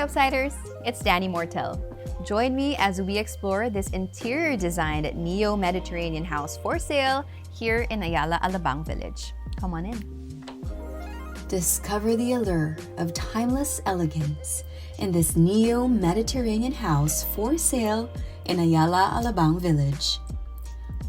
Outsiders, it's Danny Mortel. Join me as we explore this interior-designed neo-Mediterranean house for sale here in Ayala Alabang village. Come on in. Discover the allure of timeless elegance in this neo-Mediterranean house for sale in Ayala Alabang village.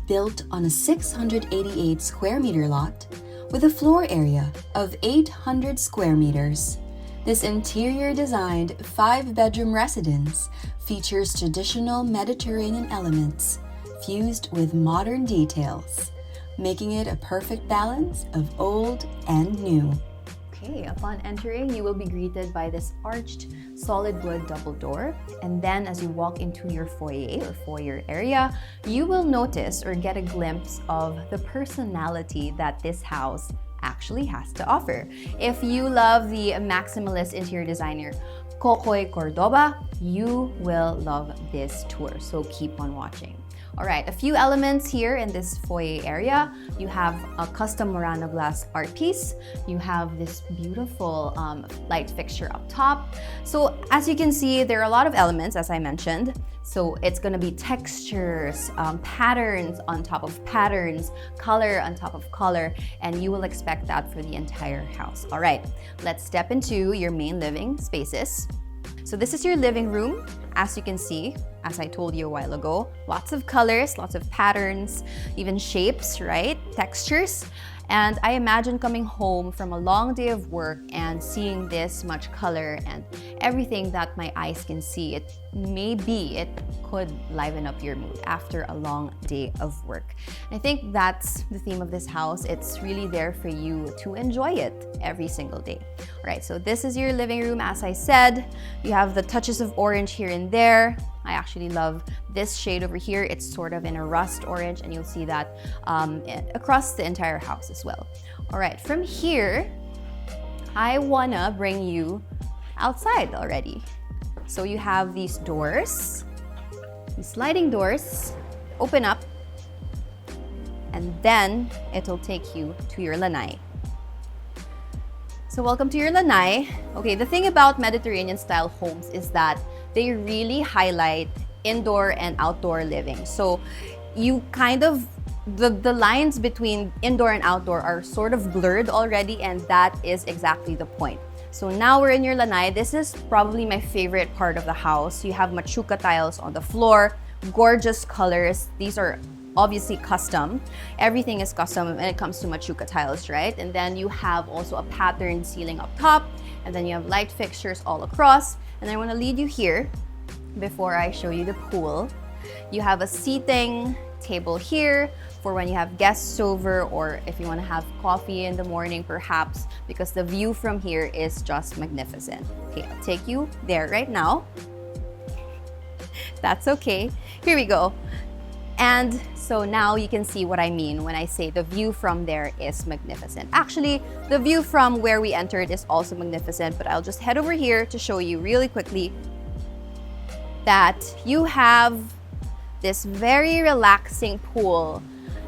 Built on a 688 square meter lot with a floor area of 800 square meters. This interior-designed 5-bedroom residence features traditional Mediterranean elements fused with modern details, making it a perfect balance of old and new. Okay, upon entering, you will be greeted by this arched solid wood double door. And then as you walk into your foyer area, you will notice or get a glimpse of the personality that this house actually has to offer. If you love the maximalist interior designer Cocoy Cordoba, you will love this tour, so keep on watching. All right, a few elements here in this foyer area. You have a custom Murano glass art piece. You have this beautiful light fixture up top. So as you can see, there are a lot of elements, as I mentioned. So it's gonna be textures, patterns on top of patterns, color on top of color, and you will expect that for the entire house. All right, let's step into your main living spaces. So this is your living room. As you can see, as I told you a while ago, lots of colors, lots of patterns, even shapes, right? Textures. And I imagine coming home from a long day of work and seeing this much color and everything that my eyes can see. It could liven up your mood after a long day of work. I think that's the theme of this house. It's really there for you to enjoy it every single day. All right, so this is your living room. As I said, you have the touches of orange here and there. I actually love this shade over here. It's sort of in a rust orange, and you'll see that across the entire house as well. All right, from here, I wanna bring you outside already. So you have these doors, these sliding doors, open up, and then it'll take you to your lanai. So welcome to your lanai. Okay, the thing about Mediterranean style homes is that they really highlight indoor and outdoor living. So you kind of, the lines between indoor and outdoor are sort of blurred already, and that is exactly the point. So now we're in your lanai. This is probably my favorite part of the house. You have machuca tiles on the floor, gorgeous colors. These are obviously custom. Everything is custom when it comes to machuca tiles, right? And then you have also a patterned ceiling up top, and then you have light fixtures all across. And I want to lead you here before I show you the pool. You have a seating table here for when you have guests over, or if you want to have coffee in the morning perhaps, because the view from here is just magnificent. Okay, I'll take you there right now. That's okay. Here we go. And so now you can see what I mean when I say the view from there is magnificent. Actually, the view from where we entered is also magnificent, but I'll just head over here to show you really quickly that you have this very relaxing pool,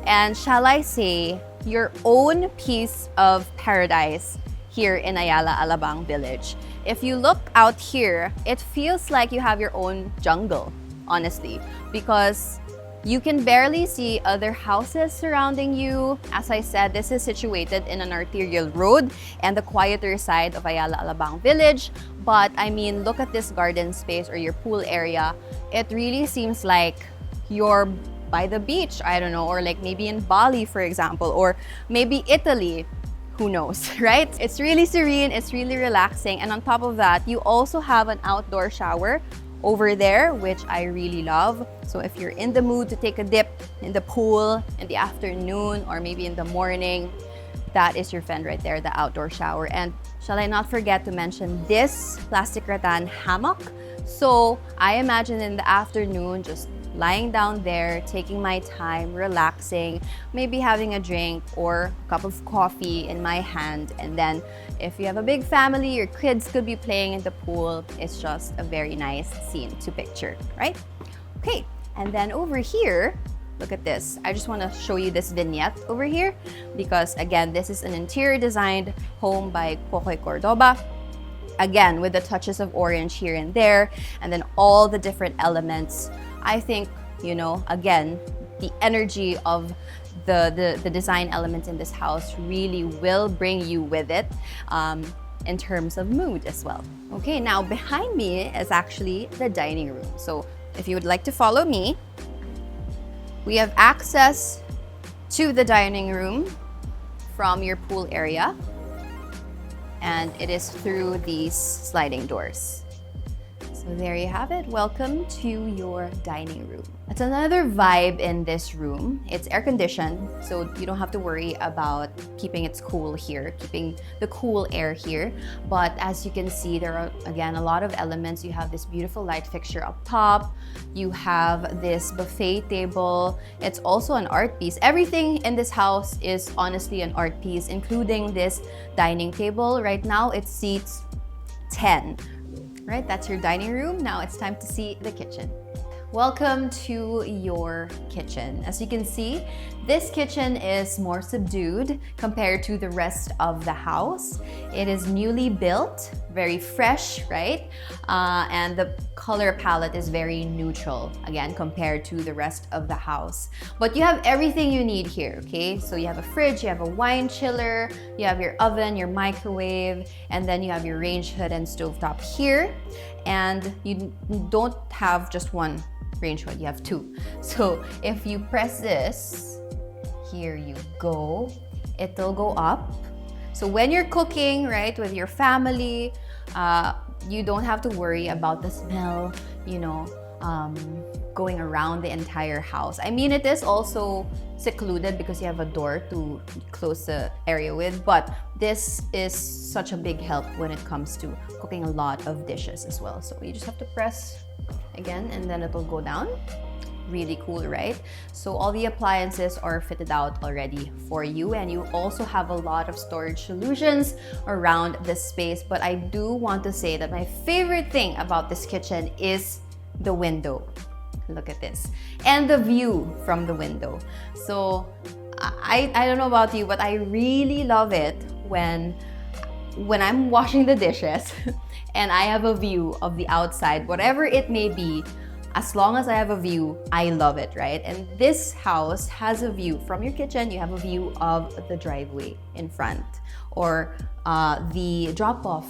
and shall I say, your own piece of paradise here in Ayala Alabang village. If you look out here, it feels like you have your own jungle, honestly, because you can barely see other houses surrounding you. As I said, this is situated in an arterial road and the quieter side of Ayala Alabang village. But I mean, look at this garden space or your pool area. It really seems like you're by the beach, I don't know, or like maybe in Bali, for example, or maybe Italy. Who knows, right? It's really serene, it's really relaxing. And on top of that, you also have an outdoor shower over there, which I really love. So if you're in the mood to take a dip in the pool in the afternoon or maybe in the morning, that is your friend right there, the outdoor shower. And shall I not forget to mention this plastic rattan hammock? So I imagine in the afternoon, just lying down there, taking my time, relaxing, maybe having a drink or a cup of coffee in my hand. And then if you have a big family, your kids could be playing in the pool. It's just a very nice scene to picture, right? Okay, and then over here, look at this. I just want to show you this vignette over here because again, this is an interior designed home by Cocoy Cordoba. again, with the touches of orange here and there, and then all the different elements. I think, you know, again, the energy of the design elements in this house really will bring you with it in terms of mood as well. Okay, now behind me is actually the dining room. So if you would like to follow me, we have access to the dining room from your pool area, and it is through these sliding doors. So there you have it. Welcome to your dining room. It's another vibe in this room. It's air conditioned, so you don't have to worry about keeping it cool here, keeping the cool air here. But as you can see, there are, again, a lot of elements. You have this beautiful light fixture up top. You have this buffet table. It's also an art piece. Everything in this house is honestly an art piece, including this dining table. Right now, it seats 10. Right, that's your dining room. Now it's time to see the kitchen. Welcome to your kitchen. As you can see, this kitchen is more subdued compared to the rest of the house. It is newly built, very fresh, right? And the color palette is very neutral, again, compared to the rest of the house. But you have everything you need here, okay? So you have a fridge, you have a wine chiller, you have your oven, your microwave, and then you have your range hood and stovetop here. And you don't have just one range hood, you have two. So if you press this, here you go, it'll go up. So when you're cooking, right, with your family, you don't have to worry about the smell, you know, going around the entire house. I mean, it is also secluded because you have a door to close the area with, but this is such a big help when it comes to cooking a lot of dishes as well. So you just have to press again and then it'll go down. Really cool, right? So all the appliances are fitted out already for you, and you also have a lot of storage solutions around this space. But I do want to say that my favorite thing about this kitchen is the window. Look at this. And the view from the window. So I don't know about you, but I really love it when I'm washing the dishes and I have a view of the outside, whatever it may be. As long as I have a view, I love it, right? And this house has a view from your kitchen. You have a view of the driveway in front, or the drop-off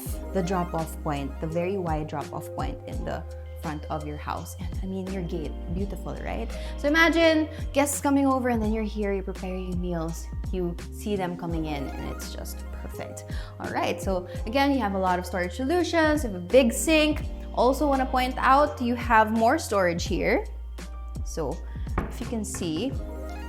point, the very wide drop-off point in the front of your house. And I mean, your gate, beautiful, right? So imagine guests coming over and then you're here, you're preparing meals, you see them coming in, and it's just perfect. All right, so again, you have a lot of storage solutions, you have a big sink. Also want to point out, you have more storage here. So if you can see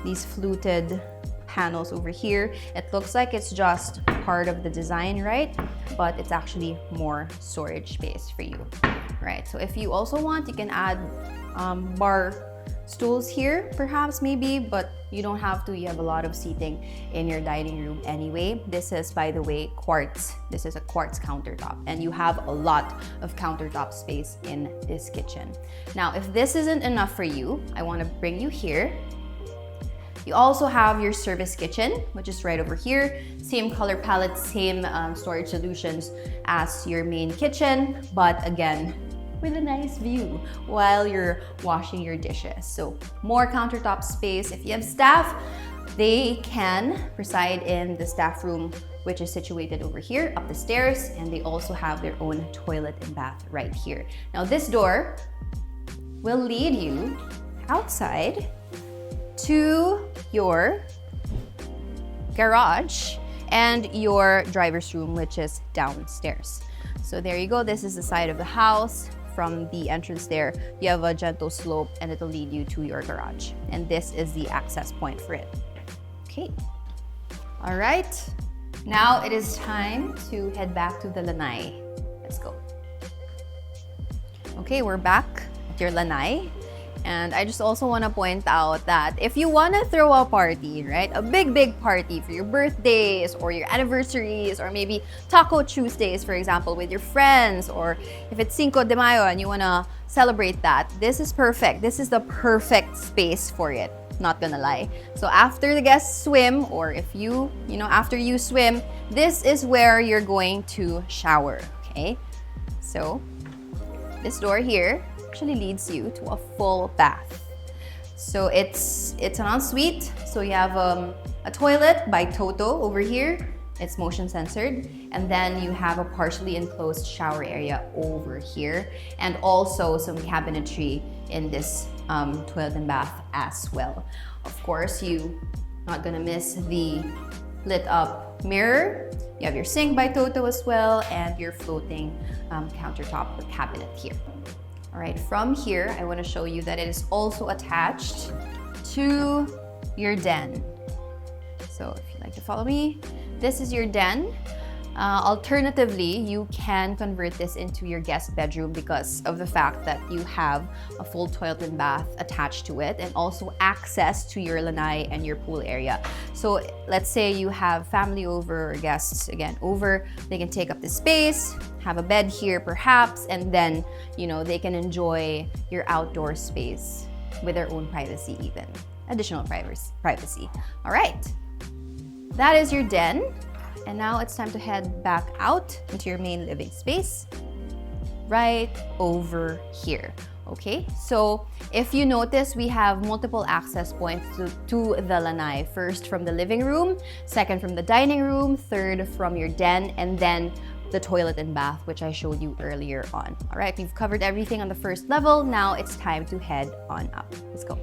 these fluted panels over here, it looks like it's just part of the design, right? But it's actually more storage space for you, right? So if you also want, you can add bar stools here, perhaps, maybe, but you don't have to. You have a lot of seating in your dining room anyway. This is, by the way, quartz. This is a quartz countertop, and you have a lot of countertop space in this kitchen. Now, if this isn't enough for you, I want to bring you here. You also have your service kitchen, which is right over here. Same color palette, same storage solutions as your main kitchen, but again, with a nice view while you're washing your dishes. So more countertop space. If you have staff, they can reside in the staff room, which is situated over here up the stairs, and they also have their own toilet and bath right here. Now this door will lead you outside to your garage and your driver's room, which is downstairs. So there you go. This is the side of the house. From the entrance there, you have a gentle slope and it'll lead you to your garage. And this is the access point for it. Okay. All right. Now it is time to head back to the Lanai. Let's go. Okay, we're back at your Lanai. And I just also want to point out that if you want to throw a party, right? A big party for your birthdays or your anniversaries, or maybe Taco Tuesdays, for example, with your friends, or if it's Cinco de Mayo and you want to celebrate that, this is perfect. This is the perfect space for it. Not gonna lie. So after the guests swim, or if after you swim, this is where you're going to shower, okay? So this door here actually leads you to a full bath. So it's an ensuite. So you have a toilet by Toto over here. It's motion censored. And then you have a partially enclosed shower area over here. And also some cabinetry in this toilet and bath as well. Of course, you not gonna miss the lit up mirror. You have your sink by Toto as well, and your floating countertop or cabinet here. All right, from here, I want to show you that it is also attached to your den. So if you'd like to follow me, this is your den. Alternatively, you can convert this into your guest bedroom because of the fact that you have a full toilet and bath attached to it, and also access to your lanai and your pool area. So let's say you have family over or guests again over, they can take up the space, have a bed here perhaps, and then they can enjoy your outdoor space with their own privacy, even additional privacy. All right, that is your den. And now it's time to head back out into your main living space, right over here. Okay, so if you notice, we have multiple access points to the lanai. First from the living room, second from the dining room, third from your den, and then the toilet and bath, which I showed you earlier on. All right, we've covered everything on the first level. Now it's time to head on up. Let's go.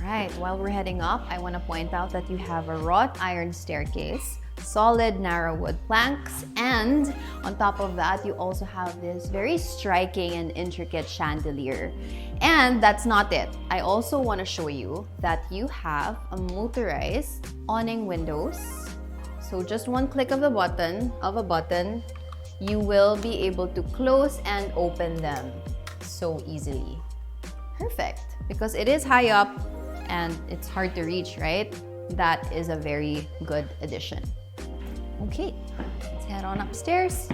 Alright, while we're heading up, I want to point out that you have a wrought iron staircase, solid narrow wood planks, and on top of that, you also have this very striking and intricate chandelier. And that's not it. I also want to show you that you have a motorized awning windows. So just one click of a button, you will be able to close and open them so easily. Perfect, because it is high up and it's hard to reach, right? That is a very good addition. Okay, let's head on upstairs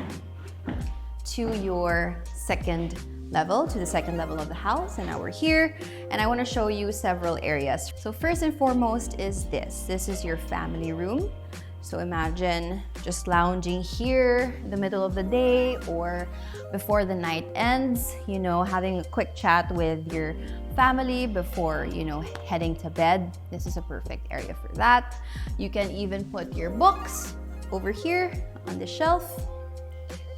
to your second level, to the second level of the house. And now we're here, and I want to show you several areas. So first and foremost is this. This is your family room. So imagine just lounging here in the middle of the day or before the night ends, having a quick chat with your family before, heading to bed. This is a perfect area for that. You can even put your books over here on the shelf,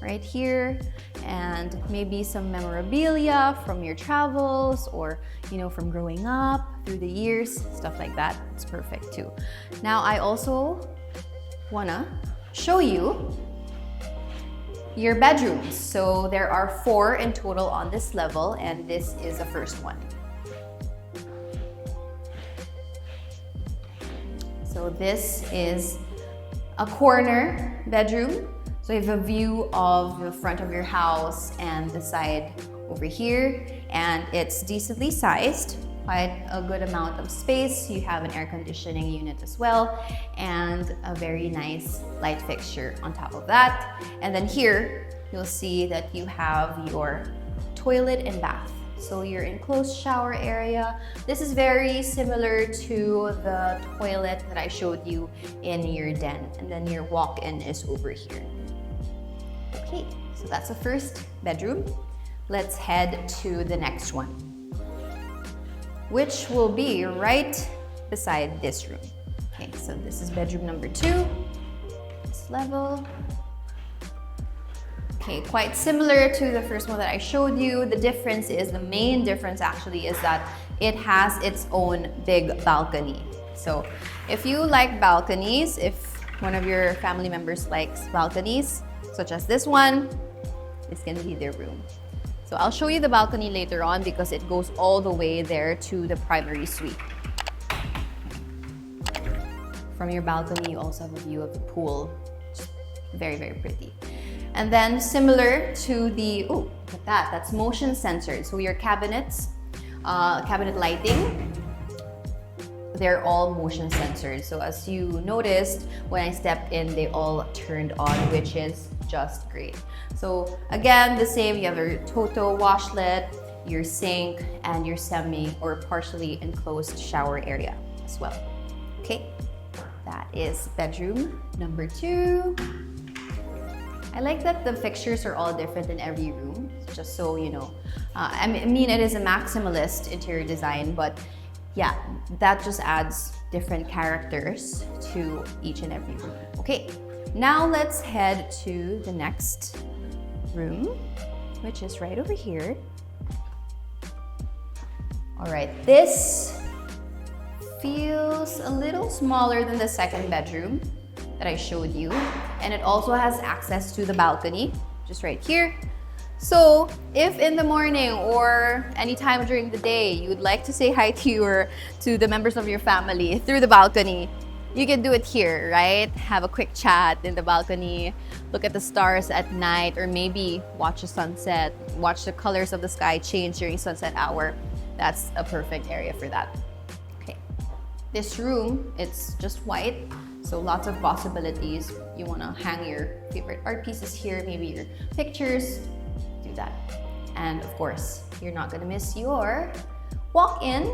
right here, and maybe some memorabilia from your travels or, from growing up through the years, stuff like that. It's perfect too. Now, I also wanna show you your bedrooms. So there are 4 in total on this level, and this is the first one. So this is a corner bedroom. So you have a view of the front of your house and the side over here, and it's decently sized. Quite a good amount of space. You have an air conditioning unit as well, and a very nice light fixture on top of that. And then here, you'll see that you have your toilet and bath. So your enclosed shower area. This is very similar to the toilet that I showed you in your den. And then your walk-in is over here. Okay, so that's the first bedroom. Let's head to the next one, which will be right beside this room. Okay, so this is bedroom number 2, this level. Okay, quite similar to the first one that I showed you. The main difference actually is that it has its own big balcony. So if you like balconies, if one of your family members likes balconies, such as this one, this can be their room. So I'll show you the balcony later on because it goes all the way there to the primary suite. From your balcony, you also have a view of the pool. Very, very pretty. And then similar to the, oh, look at that, that's motion censored. So your cabinets, cabinet lighting, they're all motion censored. So as you noticed, when I stepped in, they all turned on, which is just great. So again, the same, you have your Toto washlet, your sink, and your semi or partially enclosed shower area as well. Okay, that is bedroom number 2. I like that the fixtures are all different in every room, just so you know. I mean, it is a maximalist interior design, but yeah, that just adds different characters to each and every room. Okay, now let's head to the next room, which is right over here. All right, this feels a little smaller than the second bedroom that I showed you, and it also has access to the balcony, just right here. So if in the morning or anytime during the day you would like to say hi to the members of your family through the balcony, you can do it here, right? Have a quick chat in the balcony, look at the stars at night, or maybe watch the sunset, watch the colors of the sky change during sunset hour. That's a perfect area for that. Okay, this room, it's just white, so lots of possibilities. You wanna hang your favorite art pieces here, maybe your pictures, do that. And of course, you're not gonna miss your walk-in.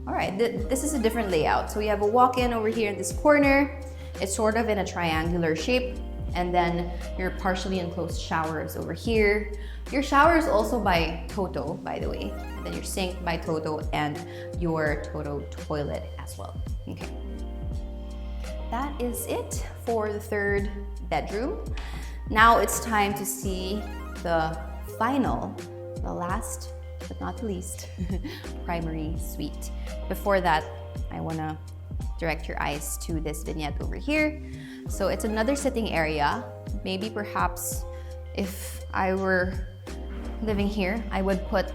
All right, this is a different layout. So we have a walk-in over here in this corner. It's sort of in a triangular shape. And then your partially enclosed shower is over here. Your shower is also by Toto, by the way. And then your sink by Toto and your Toto toilet as well. Okay. That is it for the third bedroom. Now it's time to see the final, the last but not the least, primary suite. Before that, I wanna direct your eyes to this vignette over here. So it's another sitting area. Maybe perhaps if I were living here, I would put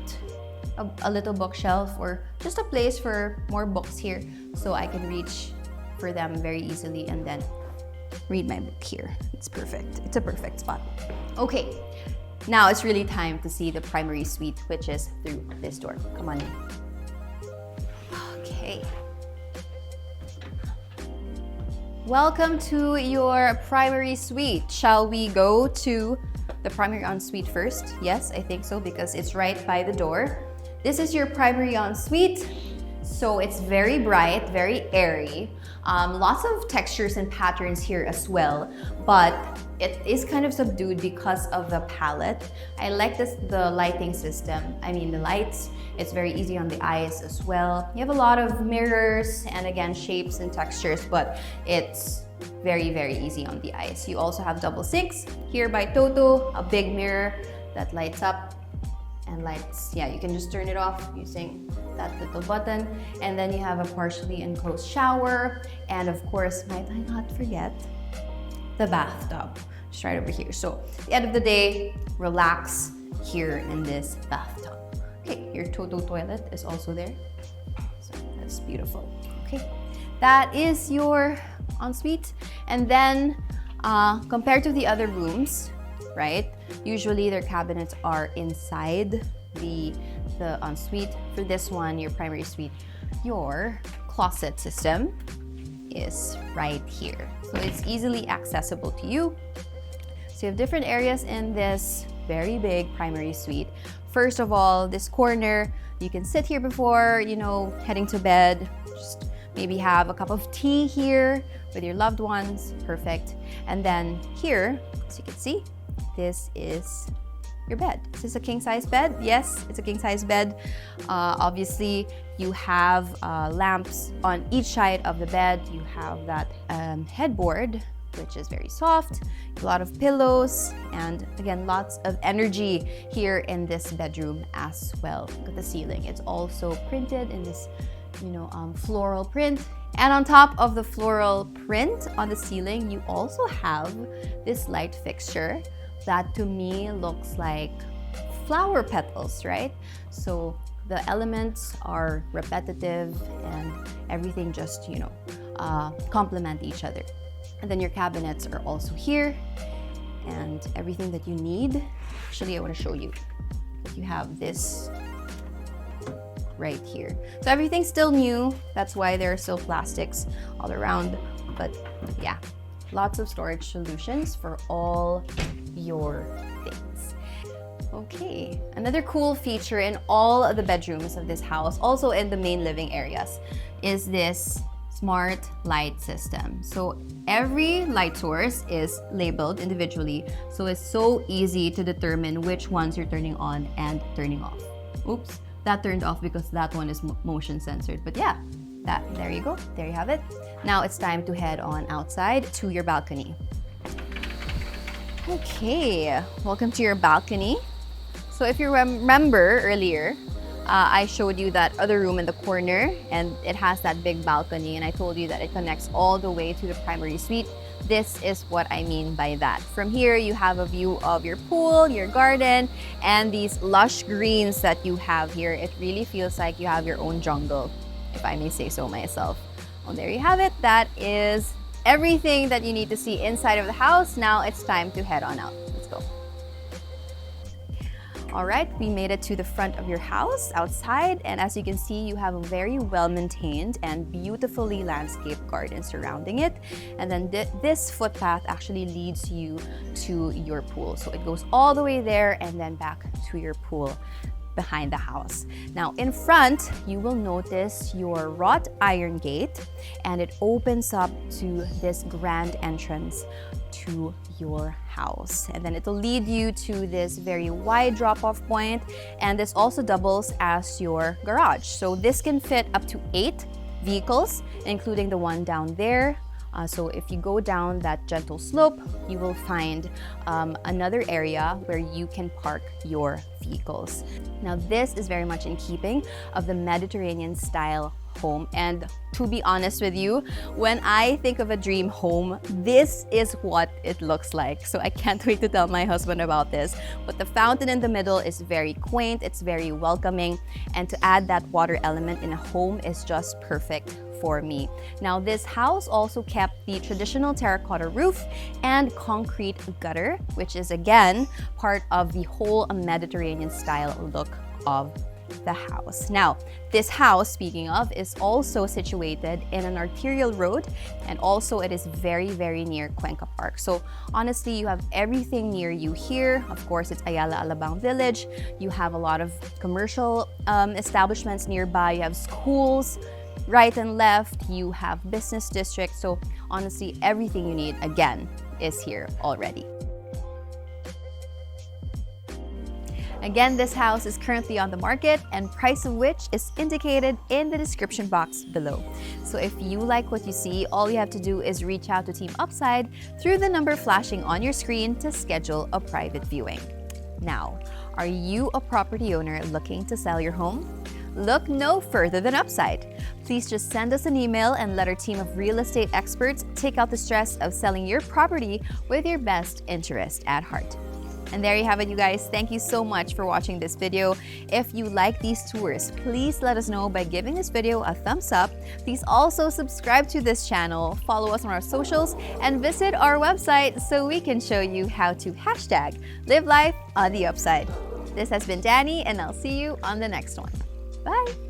a little bookshelf or just a place for more books here so I can reach for them very easily and then read my book here. It's perfect. It's a perfect spot. Okay, now it's really time to see the primary suite, which is through this door. Come on in. Okay. Welcome to your primary suite. Shall we go to the primary ensuite first? Yes, I think so, because it's right by the door. This is your primary ensuite. So it's very bright, very airy. Lots of textures and patterns here as well, but it is kind of subdued because of the palette. I like the lighting system. I mean, the lights, it's very easy on the eyes as well. You have a lot of mirrors and again, shapes and textures, but it's very, very easy on the eyes. You also have double sinks here by Toto, a big mirror that lights up and lights. Yeah, you can just turn it off using that little button. And then you have a partially enclosed shower. And of course, might I not forget, the bathtub, just right over here. So at the end of the day, relax here in this bathtub. Okay, your Toto toilet is also there. So that's beautiful. Okay, that is your ensuite. And then compared to the other rooms, right? Usually their cabinets are inside the ensuite. For this one, your primary suite, your closet system is right here. So it's easily accessible to you. So you have different areas in this very big primary suite. First of all, this corner, you can sit here before, heading to bed. Just maybe have a cup of tea here with your loved ones. Perfect. And then here, as you can see, this is your bed. Is this a king-size bed? Yes, it's a king-size bed. Obviously, you have lamps on each side of the bed. You have that headboard, which is very soft, a lot of pillows, and again, lots of energy here in this bedroom as well. Look at the ceiling. It's also printed in this, floral print. And on top of the floral print on the ceiling, you also have this light fixture that to me looks like flower petals, right? So the elements are repetitive and everything just, complement each other. And then your cabinets are also here and everything that you need. Actually, I want to show you that you have this right here. So everything's still new. That's why there are still plastics all around. But yeah, lots of storage solutions for all your things. Okay, another cool feature in all of the bedrooms of this house, also in the main living areas, is this smart light system. So every light source is labeled individually, so it's so easy to determine which ones you're turning on and turning off. Oops, that turned off because that one is motion censored. But yeah, there you go. There you have it. Now it's time to head on outside to your balcony. Okay, welcome to your balcony. So if you remember earlier, I showed you that other room in the corner, and it has that big balcony, and I told you that it connects all the way to the primary suite. This is what I mean by that. From here, you have a view of your pool, your garden, and these lush greens that you have here. It really feels like you have your own jungle, if I may say so myself. Well, there you have it. That is everything that you need to see inside of the house. Now it's time to head on out. Let's go. All right, we made it to the front of your house outside, and as you can see, you have a very well-maintained and beautifully landscaped garden surrounding it. And then this footpath actually leads you to your pool. So it goes all the way there and then back to your pool behind the house. Now in front, you will notice your wrought iron gate, and it opens up to this grand entrance to your house. And then it'll lead you to this very wide drop-off point, and this also doubles as your garage. So this can fit up to 8 vehicles, including the one down there. So if you go down that gentle slope, you will find another area where you can park your vehicles. Now this is very much in keeping of the Mediterranean style home, and to be honest with you, when I think of a dream home, this is what it looks like. So I can't wait to tell my husband about this. But the fountain in the middle is very quaint, it's very welcoming, and to add that water element in a home is just perfect for me. Now this house also kept the traditional terracotta roof and concrete gutter, which is again part of the whole Mediterranean style look of the house. Now, this house, speaking of, is also situated in an arterial road, and also it is very, very near Cuenca Park. So honestly, you have everything near you here. Of course, it's Ayala Alabang Village. You have a lot of commercial establishments nearby. You have schools right and left. You have business districts. So honestly, everything you need, again, is here already. Again, this house is currently on the market, and price of which is indicated in the description box below. So if you like what you see, all you have to do is reach out to Team Upside through the number flashing on your screen to schedule a private viewing. Now, are you a property owner looking to sell your home? Look no further than Upside. Please just send us an email and let our team of real estate experts take out the stress of selling your property with your best interest at heart. And there you have it, you guys. Thank you so much for watching this video. If you like these tours, please let us know by giving this video a thumbs up. Please also subscribe to this channel, follow us on our socials, and visit our website so we can show you how to #live life on the upside. This has been Danny, and I'll see you on the next one. Bye!